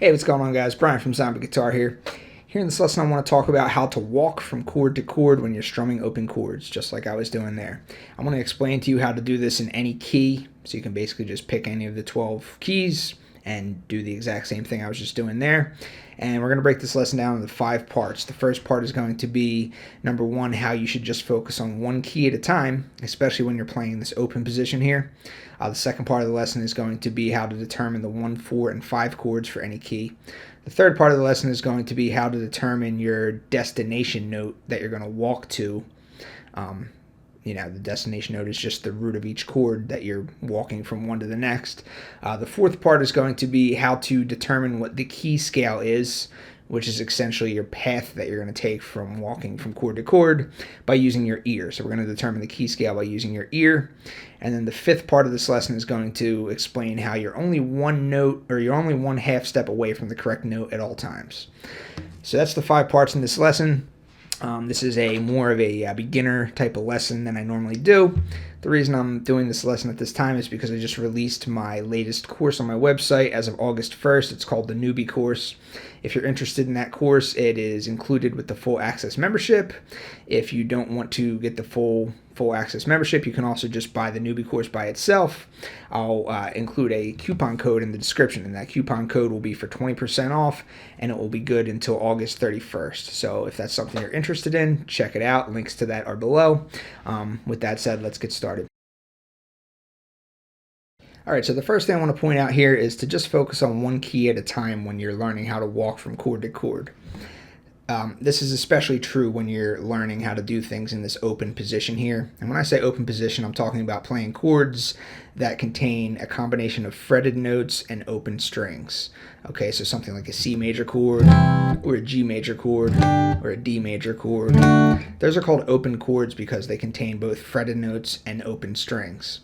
Hey, what's going on, guys? Brian from Zombie Guitar here. Here in this lesson, I want to talk about how to walk from chord to chord when you're strumming open chords, just like I was doing there. I'm going to explain to you how to do this in any key, so you can basically just pick any of the 12 keys and do the exact same thing I was just doing there. And we're going to break this lesson down into 5 parts. The first part is going to be, number 1, how you should just focus on one key at a time, especially when you're playing this open position here. The second part of the lesson is going to be how to determine the 1, 4, and 5 chords for any key. The third part of the lesson is going to be how to determine your destination note that you're going to walk to. The destination note is just the root of each chord that you're walking from one to the next. The fourth part is going to be how to determine what the key scale is, which is essentially your path that you're going to take from walking from chord to chord by using your ear. So we're going to determine the key scale by using your ear. And then the fifth part of this lesson is going to explain how you're only one note, or you're only one half step away from the correct note at all times. So that's the 5 parts in this lesson. This is more of a beginner type of lesson than I normally do. The reason I'm doing this lesson at this time is because I just released my latest course on my website as of August 1st. It's called the Newbie Course. If you're interested in that course, it is included with the full access membership. If you don't want to get the full access membership, you can also just buy the Newbie Course by itself. I'll include a coupon code in the description, and that coupon code will be for 20% off, and it will be good until August 31st. So if that's something you're interested in, check it out. Links to that are below. With that said, let's get started. Alright, so the first thing I want to point out here is to just focus on one key at a time when you're learning how to walk from chord to chord. This is especially true when you're learning how to do things in this open position here. And when I say open position, I'm talking about playing chords that contain a combination of fretted notes and open strings. Okay, so something like a C major chord, or a G major chord, or a D major chord. Those are called open chords because they contain both fretted notes and open strings.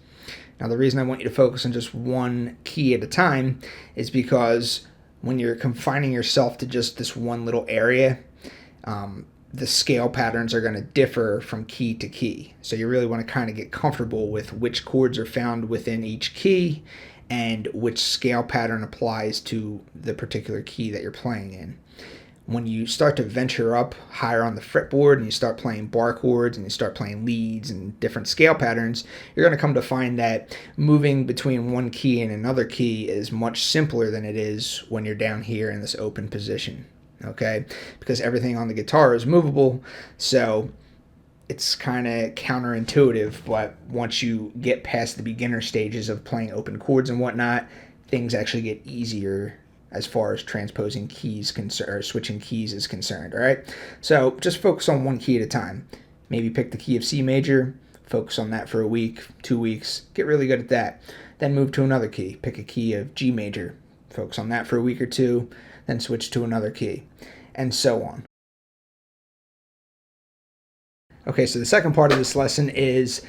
Now, the reason I want you to focus on just one key at a time is because when you're confining yourself to just this one little area, the scale patterns are going to differ from key to key. So you really want to kind of get comfortable with which chords are found within each key and which scale pattern applies to the particular key that you're playing in. When you start to venture up higher on the fretboard and you start playing bar chords and you start playing leads and different scale patterns, you're going to come to find that moving between one key and another key is much simpler than it is when you're down here in this open position. Okay, because everything on the guitar is movable, so it's kind of counterintuitive, but once you get past the beginner stages of playing open chords and whatnot, things actually get easier as far as transposing keys or switching keys is concerned. All right, so just focus on one key at a time. Maybe pick the key of C major, focus on that for a week, 2 weeks, get really good at that. Then move to another key, pick a key of G major, focus on that for a week or 2, then switch to another key, and so on. Okay, so the second part of this lesson is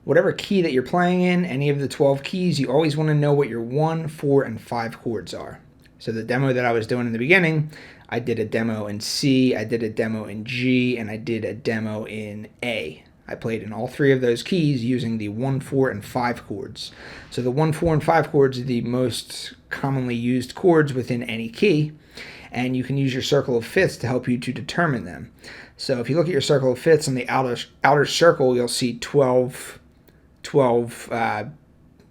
whatever key that you're playing in, any of the 12 keys, you always want to know what your 1, 4, and 5 chords are. So the demo that I was doing in the beginning, I did a demo in C, I did a demo in G, and I did a demo in A. I played in all 3 of those keys using the 1, 4, and 5 chords. So the 1, 4, and 5 chords are the most commonly used chords within any key. and you can use your circle of fifths to help you to determine them. So if you look at your circle of fifths, on the outer circle, you'll see 12,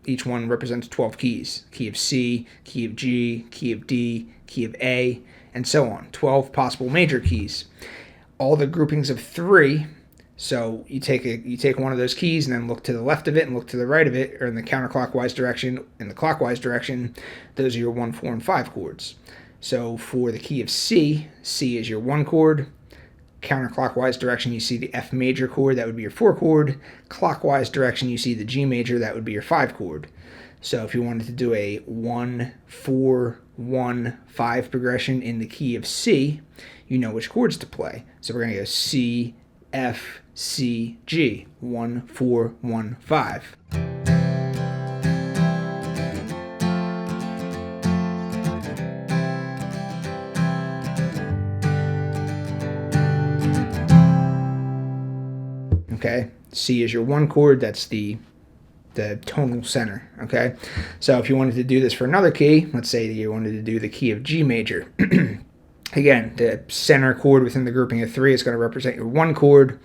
each one represents 12 keys. Key of C, key of G, key of D, key of A, and so on. 12 possible major keys. All the groupings of 3. So you take one of those keys and then look to the left of it and look to the right of it, or in the counterclockwise direction, in the clockwise direction. Those are your 1, 4, and 5 chords. So for the key of C, C is your 1 chord. Counterclockwise direction, you see the F major chord, that would be your 4 chord. Clockwise direction, you see the G major, that would be your 5 chord. So if you wanted to do a 1, 4, 1, 5 progression in the key of C, you know which chords to play. So we're going to go C, F, C, G, 1, 4, 1, 5. Okay, C is your 1 chord, that's the tonal center, okay? So if you wanted to do this for another key, let's say that you wanted to do the key of G major. Again, the center chord within the grouping of 3 is going to represent your 1 chord.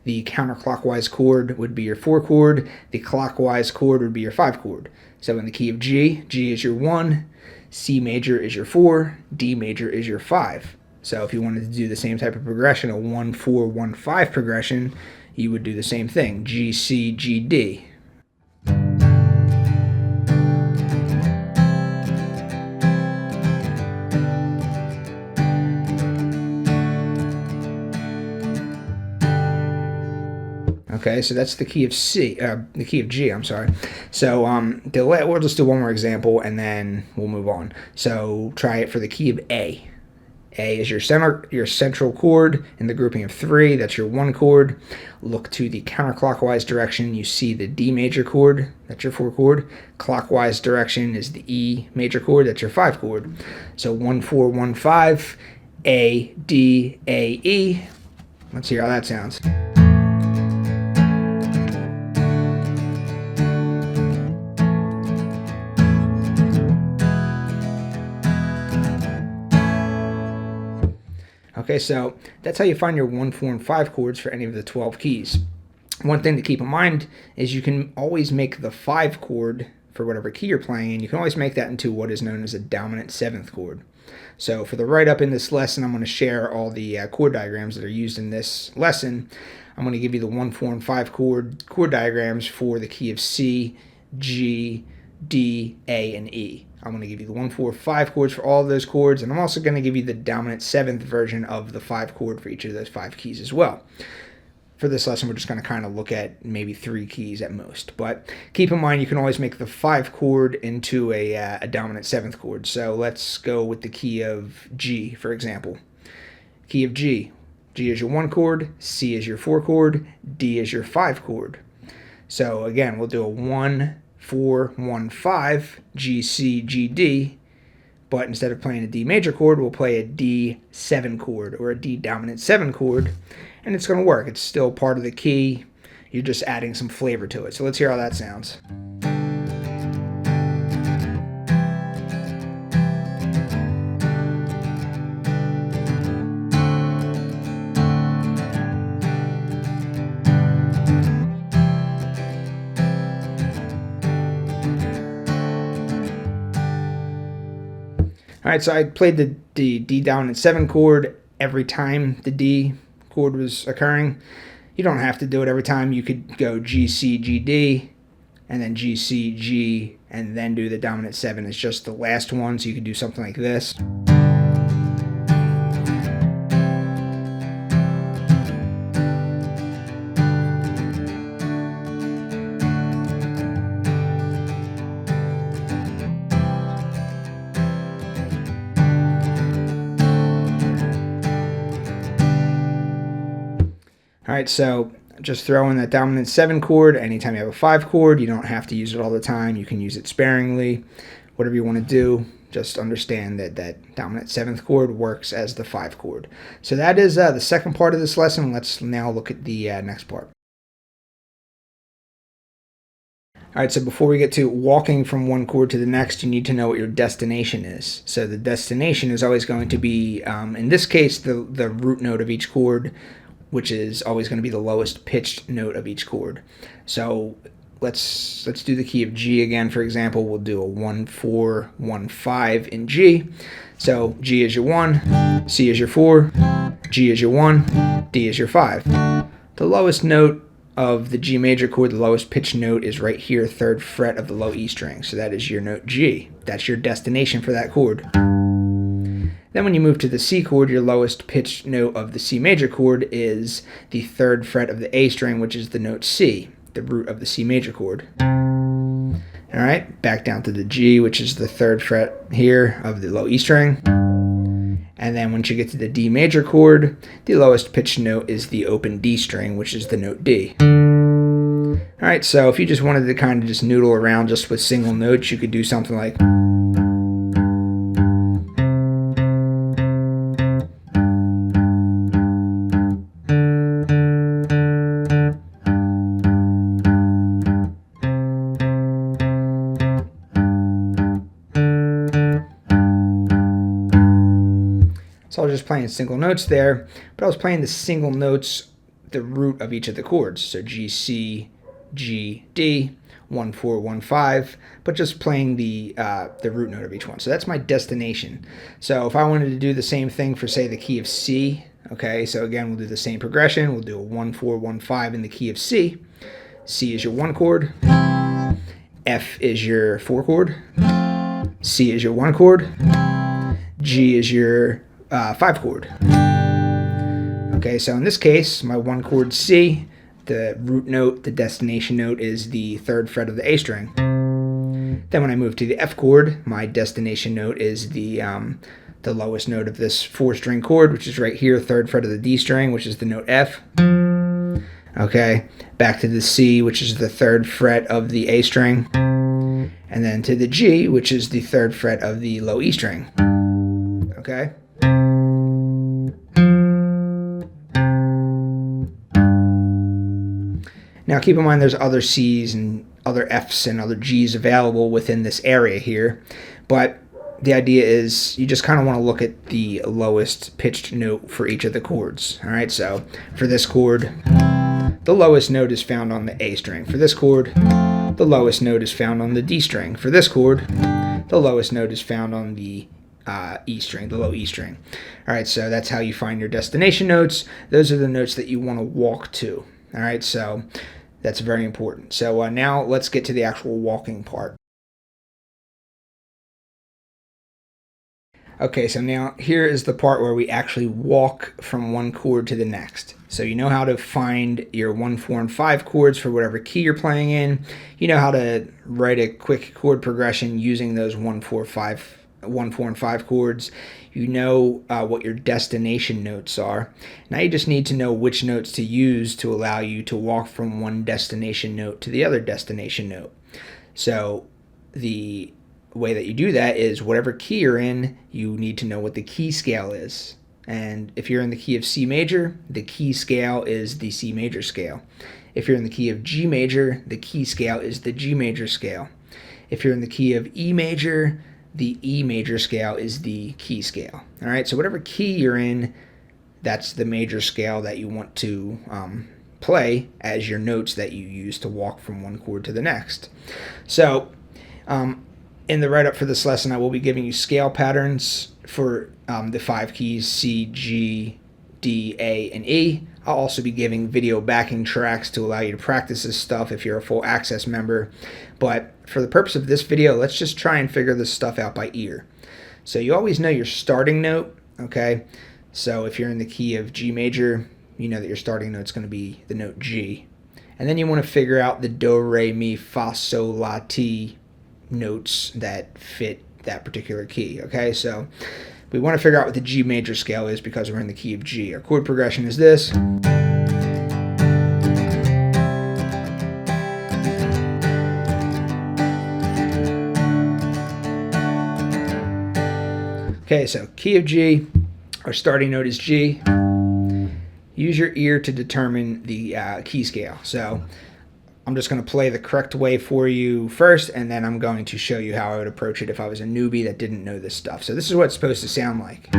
The counterclockwise chord would be your 4 chord. The clockwise chord would be your 5 chord. So in the key of G, G is your 1, C major is your 4, D major is your 5. So if you wanted to do the same type of progression, a 1, 4, 1, 5 progression, you would do the same thing, G, C, G, D. Okay, so that's the key of C, the key of G, I'm sorry. So we'll just do one more example and then we'll move on. So try it for the key of A. A is your central chord in the grouping of 3, that's your 1 chord. Look to the counterclockwise direction, you see the D major chord, that's your 4 chord. Clockwise direction is the E major chord, that's your 5 chord. So 1, 4, 1, 5, A, D, A, E. Let's hear how that sounds. Okay, so that's how you find your 1, 4, and 5 chords for any of the 12 keys. One thing to keep in mind is you can always make the 5 chord for whatever key you're playing, and you can always make that into what is known as a dominant 7th chord. So for the write-up in this lesson, I'm going to share all the chord diagrams that are used in this lesson. I'm going to give you the 1, 4, and 5 chord diagrams for the key of C, G, D, A, and E. I'm going to give you the 1, 4, 5 chords for all of those chords, and I'm also going to give you the dominant 7th version of the 5 chord for each of those 5 keys as well. For this lesson, we're just going to kind of look at maybe 3 keys at most. But keep in mind, you can always make the 5 chord into a dominant 7th chord. So let's go with the key of G, for example. Key of G. G is your 1 chord, C is your 4 chord, D is your 5 chord. So again, we'll do a 1, 4, 1, 5, G, C, G, D, but instead of playing a D major chord, we'll play a D7 chord or a D dominant 7 chord, and it's going to work. It's still part of the key. You're just adding some flavor to it. So let's hear how that sounds. All right, so I played the D dominant 7 chord every time the D chord was occurring. You don't have to do it every time. You could go G, C, G, D, and then G, C, G, and then do the dominant 7. It's just the last one, so you could do something like this. All right, so just throw in that dominant 7 chord. Anytime you have a 5 chord, you don't have to use it all the time. You can use it sparingly. Whatever you want to do, just understand that that dominant 7th chord works as the 5 chord. So that is the second part of this lesson. Let's now look at the next part. All right, so before we get to walking from one chord to the next, you need to know what your destination is. So the destination is always going to be, in this case, the root note of each chord, which is always going to be the lowest pitched note of each chord. So let's do the key of G again. For example, we'll do a 1 4 1 5 in G. So G is your 1, C is your 4, G is your 1, D is your 5. The lowest note of the G major chord, the lowest pitched note, is right here, 3rd fret of the low E string. So that is your note G. That's your destination for that chord. Then when you move to the C chord, your lowest pitched note of the C major chord is the 3rd fret of the A string, which is the note C, the root of the C major chord. All right, back down to the G, which is the 3rd fret here of the low E string. And then once you get to the D major chord, the lowest pitched note is the open D string, which is the note D. All right, so if you just wanted to kind of just noodle around just with single notes, you could do something like... So I was just playing single notes there, but I was playing the single notes, the root of each of the chords. So G, C, G, D, 1 4 1 5, but just playing the root note of each one. So that's my destination. So if I wanted to do the same thing for, say, the key of C, okay, so again, we'll do the same progression. We'll do a 1 4 1 5 in the key of C. C is your 1 chord, F is your 4 chord, C is your 1 chord, G is your 5 chord. Okay, so in this case, my 1 chord C, the root note, the destination note, is the 3rd fret of the A string. Then when I move to the F chord, my destination note is the lowest note of this 4-string chord, which is right here, 3rd fret of the D string, which is the note F. Okay, back to the C, which is the 3rd fret of the A string, and then to the G, which is the 3rd fret of the low E string. Okay. Now keep in mind there's other C's and other F's and other G's available within this area here, but the idea is you just kind of want to look at the lowest pitched note for each of the chords. All right, so for this chord, the lowest note is found on the A string. For this chord, the lowest note is found on the D string. For this chord, the lowest note is found on the E string, the low E string. All right, so that's how you find your destination notes. Those are the notes that you want to walk to. All right, so that's very important. So now let's get to the actual walking part. Okay, so now here is the part where we actually walk from one chord to the next. So you know how to find your 1 4 and 5 chords for whatever key you're playing in. You know how to write a quick chord progression using those 1 4 and 5 chords. You know what your destination notes are. Now you just need to know which notes to use to allow you to walk from one destination note to the other destination note. So the way that you do that is whatever key you're in, you need to know what the key scale is. And if you're in the key of C major, the key scale is the C major scale. If you're in the key of G major, the key scale is the G major scale. If you're in the key of E major, the E major scale is the key scale. All right, so whatever key you're in, that's the major scale that you want to play as your notes that you use to walk from one chord to the next. So in the write-up for this lesson, I will be giving you scale patterns for the 5 keys, C, G, D, A, and E. I'll also be giving video backing tracks to allow you to practice this stuff if you're a full access member. But for the purpose of this video, let's just try and figure this stuff out by ear. So you always know your starting note, okay? So if you're in the key of G major, you know that your starting note's going to be the note G. And then you want to figure out the do, re, mi, fa, sol, la, ti notes that fit that particular key, okay? So we want to figure out what the G major scale is because we're in the key of G. Our chord progression is this. Okay, so key of G, our starting note is G. Use your ear to determine the key scale. So I'm just going to play the correct way for you first, and then I'm going to show you how I would approach it if I was a newbie that didn't know this stuff. So this is what it's supposed to sound like.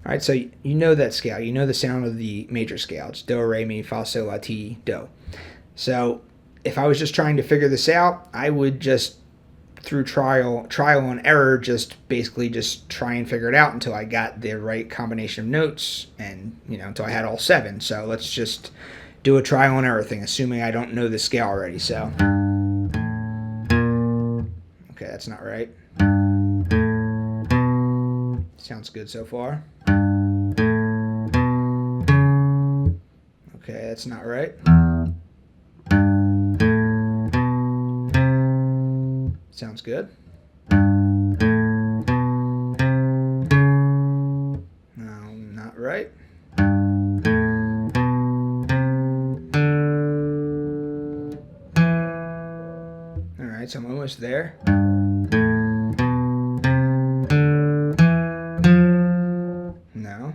All right, so you know that scale. You know the sound of the major scale. It's do, re, mi, fa, sol, la, ti, do. So if I was just trying to figure this out, I would just, through trial and error, just basically just try and figure it out until I got the right combination of notes, and until I had all 7. So let's just do a trial and error thing, assuming I don't know the scale already. So okay, that's not right. Sounds good so far. Okay, that's not right. Sounds good. No, not right. All right, so I'm almost there. No.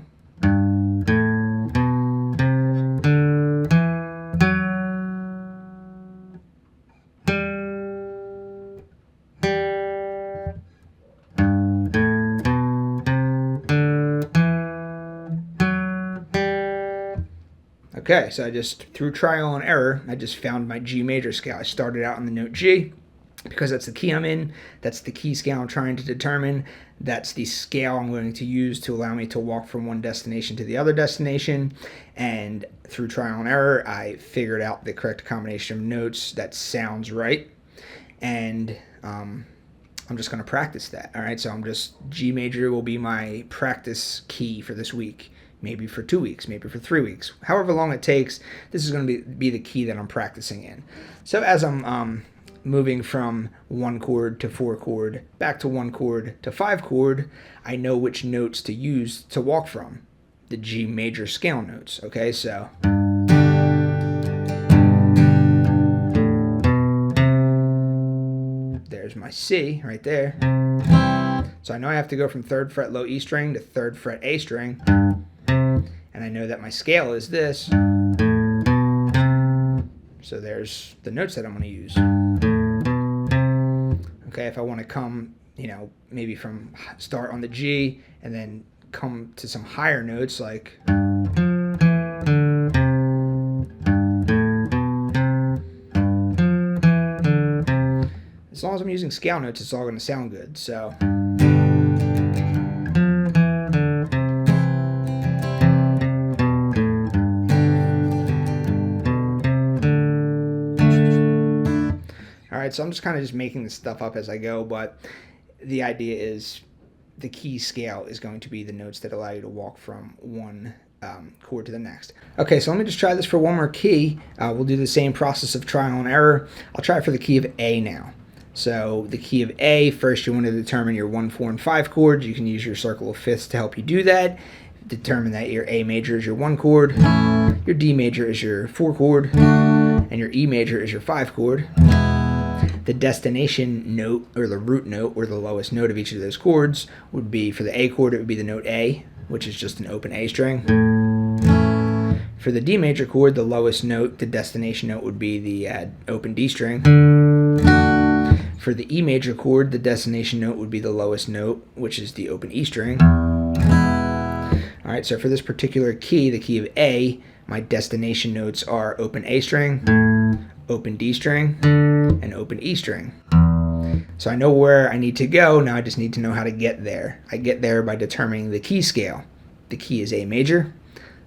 Okay, so I just, through trial and error, I just found my G major scale. I started out on the note G because that's the key I'm in. That's the key scale I'm trying to determine. That's the scale I'm going to use to allow me to walk from one destination to the other destination. And through trial and error, I figured out the correct combination of notes that sounds right. And I'm just going to practice that. All right, so G major will be my practice key for this week. Maybe for 2 weeks, maybe for 3 weeks. However long it takes, this is going to be the key that I'm practicing in. So as I'm moving from 1 chord to 4 chord, back to 1 chord to 5 chord, I know which notes to use to walk from. The G major scale notes, okay? So there's my C right there. So I know I have to go from 3rd fret low E string to 3rd fret A string. And I know that my scale is this. So there's the notes that I'm going to use. Okay, if I want to come, maybe from start on the G and then come to some higher notes like as long as I'm using scale notes, it's all going to sound good. So Alright, so I'm just kind of making this stuff up as I go, but the idea is the key scale is going to be the notes that allow you to walk from one chord to the next. Okay, so let me just try this for one more key. We'll do the same process of trial and error. I'll try it for the key of A now. So the key of A, first you want to determine your 1, 4, and 5 chords. You can use your circle of fifths to help you do that. Determine that your A major is your 1 chord, your D major is your 4 chord, and your E major is your 5 chord. The destination note, or the root note, or the lowest note of each of those chords would be, for the A chord, it would be the note A, which is just an open A string. For the D major chord, the lowest note, the destination note, would be the open D string. For the E major chord, the destination note would be the lowest note, which is the open E string. Alright, so for this particular key, the key of A, my destination notes are open A string, open D string, and open E string. So I know where I need to go, now I just need to know how to get there. I get there by determining the key scale. The key is A major,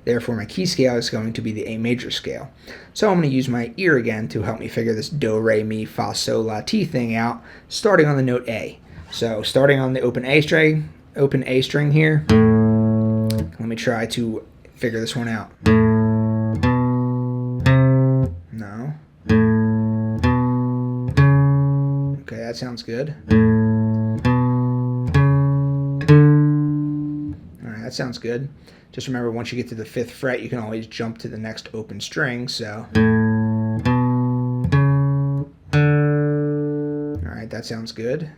therefore my key scale is going to be the A major scale. So I'm going to use my ear again to help me figure this do, re, mi, fa, sol, la, ti thing out, starting on the note A. So starting on the open A string here, let me try to figure this one out. No. Okay, that sounds good. Alright, that sounds good. Just remember, once you get to the 5th fret, you can always jump to the next open string, so. Alright, that sounds good.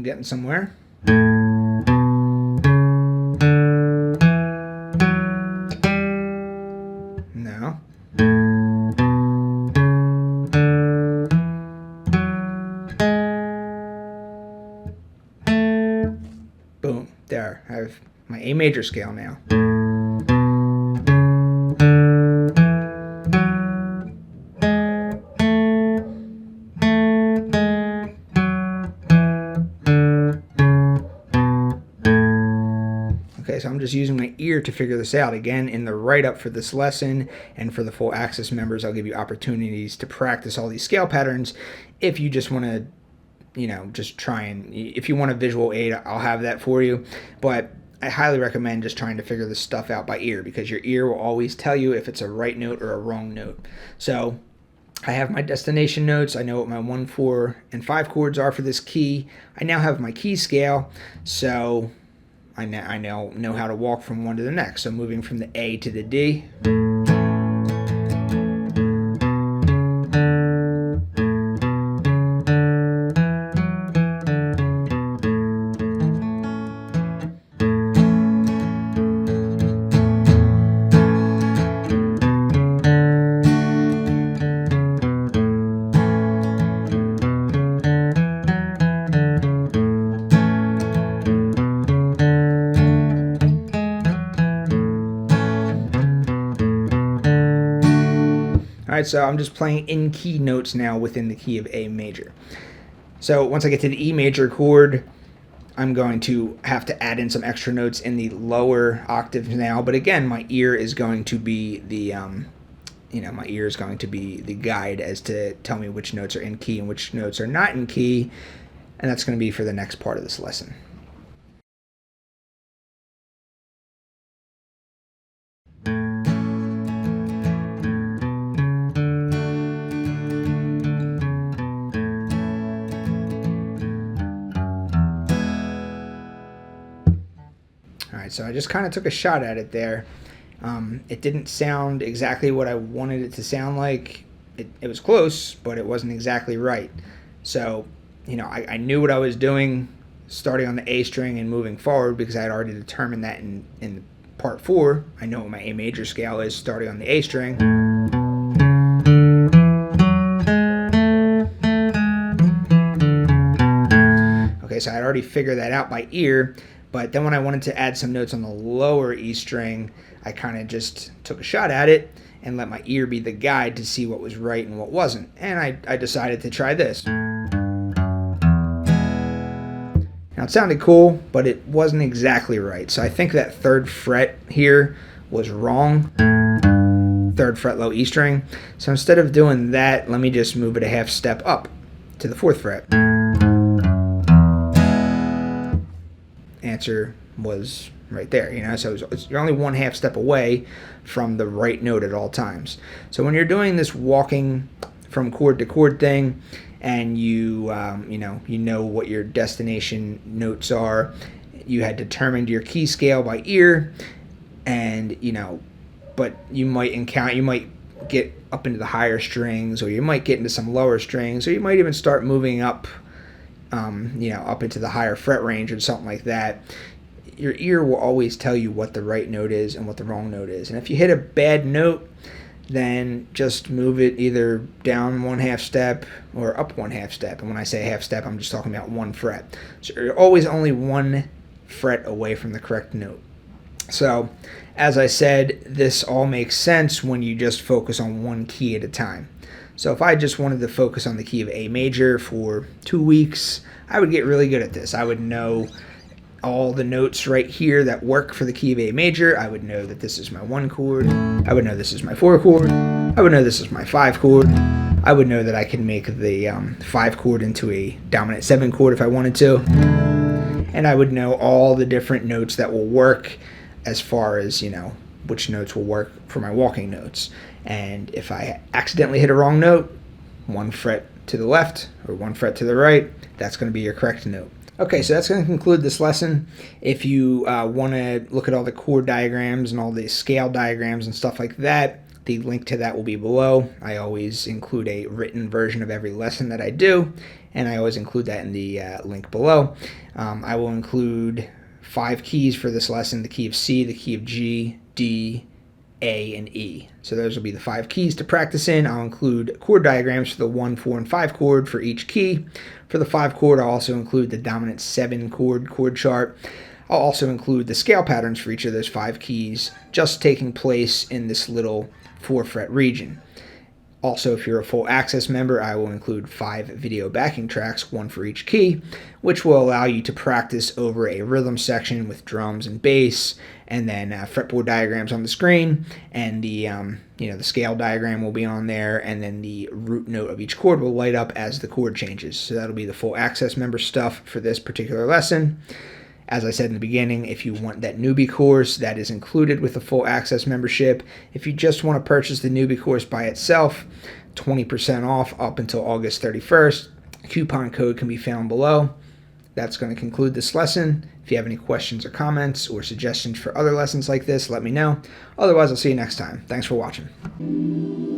getting somewhere. No. Boom. There. I have my A major scale now. Okay, so I'm just using my ear to figure this out. Again, in the write-up for this lesson and for the full access members, I'll give you opportunities to practice all these scale patterns. If you just want to, just try and, if you want a visual aid, I'll have that for you. But I highly recommend just trying to figure this stuff out by ear, because your ear will always tell you if it's a right note or a wrong note. So I have my destination notes. I know what my 1, 4, and 5 chords are for this key. I now have my key scale, so I now know how to walk from one to the next. So moving from the A to the D. Alright, so I'm just playing in key notes now within the key of A major. So once I get to the E major chord, I'm going to have to add in some extra notes in the lower octaves now. But again, my ear is going to be the guide as to tell me which notes are in key and which notes are not in key, and that's going to be for the next part of this lesson. Alright, so I just kind of took a shot at it there. It didn't sound exactly what I wanted it to sound like. It was close, but it wasn't exactly right. So, I knew what I was doing starting on the A string and moving forward, because I had already determined that in part 4. I know what my A major scale is starting on the A string. Okay, so I had already figured that out by ear. But then when I wanted to add some notes on the lower E string, I kind of just took a shot at it and let my ear be the guide to see what was right and what wasn't. And I decided to try this. Now it sounded cool, but it wasn't exactly right. So I think that 3rd fret here was wrong. 3rd fret low E string. So instead of doing that, let me just move it a half step up to the 4th fret. Answer was right there, so you're only 1/2 step away from the right note at all times. So when you're doing this walking from chord to chord thing, and you know what your destination notes are, you had determined your key scale by ear, and but you might get up into the higher strings, or you might get into some lower strings, or you might even start moving up up into the higher fret range or something like that. Your ear will always tell you what the right note is and what the wrong note is. And if you hit a bad note, then just move it either down 1/2 step or up 1/2 step. And when I say half step, I'm just talking about 1 fret. So you're always only 1 fret away from the correct note. So, as I said, this all makes sense when you just focus on one key at a time. So if I just wanted to focus on the key of A major for 2 weeks, I would get really good at this. I would know all the notes right here that work for the key of A major. I would know that this is my 1 chord. I would know this is my 4 chord. I would know this is my 5 chord. I would know that I can make the 5 chord into a dominant 7 chord if I wanted to. And I would know all the different notes that will work as far as, which notes will work for my walking notes. And if I accidentally hit a wrong note, 1 fret to the left or 1 fret to the right, that's going to be your correct note. Okay, so that's going to conclude this lesson. If you want to look at all the chord diagrams and all the scale diagrams and stuff like that, The link to that will be below. I always include a written version of every lesson that I do, and I always include that in the link below. I will include 5 keys for this lesson: the key of C, the key of G, D, A, and E. So those will be the 5 keys to practice in. I'll include chord diagrams for the 1, 4, and 5 chord for each key. For the 5 chord, I'll also include the dominant 7 chord chart. I'll also include the scale patterns for each of those 5 keys, just taking place in this little 4-fret region. Also, if you're a full access member, I will include 5 video backing tracks, 1 for each key, which will allow you to practice over a rhythm section with drums and bass, and then fretboard diagrams on the screen, and the scale diagram will be on there, and then the root note of each chord will light up as the chord changes. So that'll be the full access member stuff for this particular lesson. As I said in the beginning, if you want that newbie course, that is included with the full access membership. If you just want to purchase the newbie course by itself, 20% off up until August 31st. Coupon code can be found below. That's going to conclude this lesson. If you have any questions or comments or suggestions for other lessons like this, let me know. Otherwise, I'll see you next time. Thanks for watching.